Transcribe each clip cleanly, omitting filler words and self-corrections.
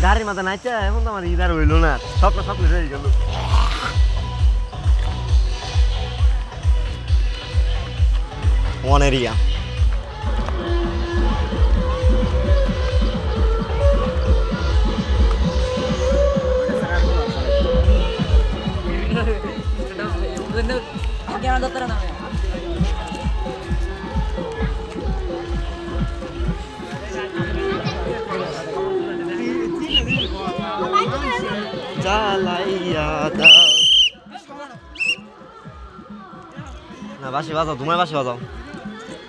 গাড়ির মাথা নাইচা এখন তো আমার ইদার হইল না স্বপ্ন স্বপ্ন রয়ে গেল ওয়ান এরিয়া না বাসি বাজাও তোমার বাসি বাজাও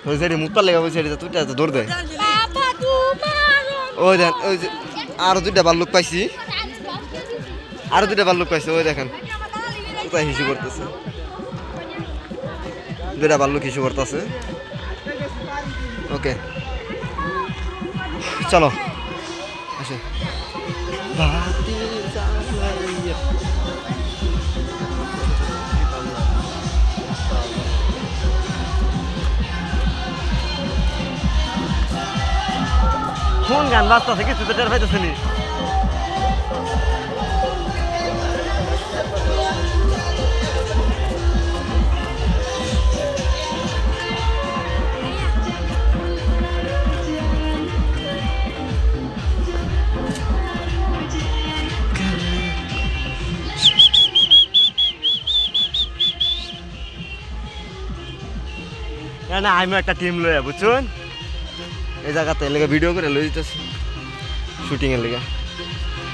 ওই সাইডে মুক্তার লেগে ওই সাইডে তুইটা দৌড় দে ওই দেন ওই যে আরো দুইটা বাল্লুক পাইছি ওই দেখেন কোথায় হিসু করতেছে দুইটা বাল্লুক হিসু করতেছে ওকে চলো আসে কোন গান বাজতেছে কিছু তো টের পাইতেছে নি না আমি একটা টিম লইয়া বুঝছুন এই জায়গাতে লেগে ভিডিও করে লই যেতেছি শুটিং এর লেগে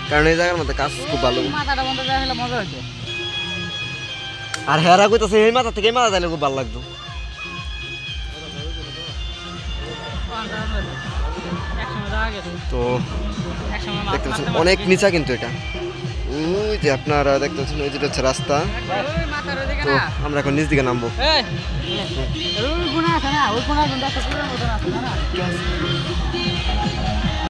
কারণ এই জায়গার মধ্যে কাজ খুব ভালো আর হেরা কইতাছে এই মাথা থেকে এই মাথা যাইলে খুব ভালো লাগতো তো দেখতে পাচ্ছেন অনেক নিচা কিন্তু এটা ওই যে আপনারা দেখতে পাচ্ছেন ওই যেটা হচ্ছে রাস্তা তো আমরা এখন নিচ দিকে নামবো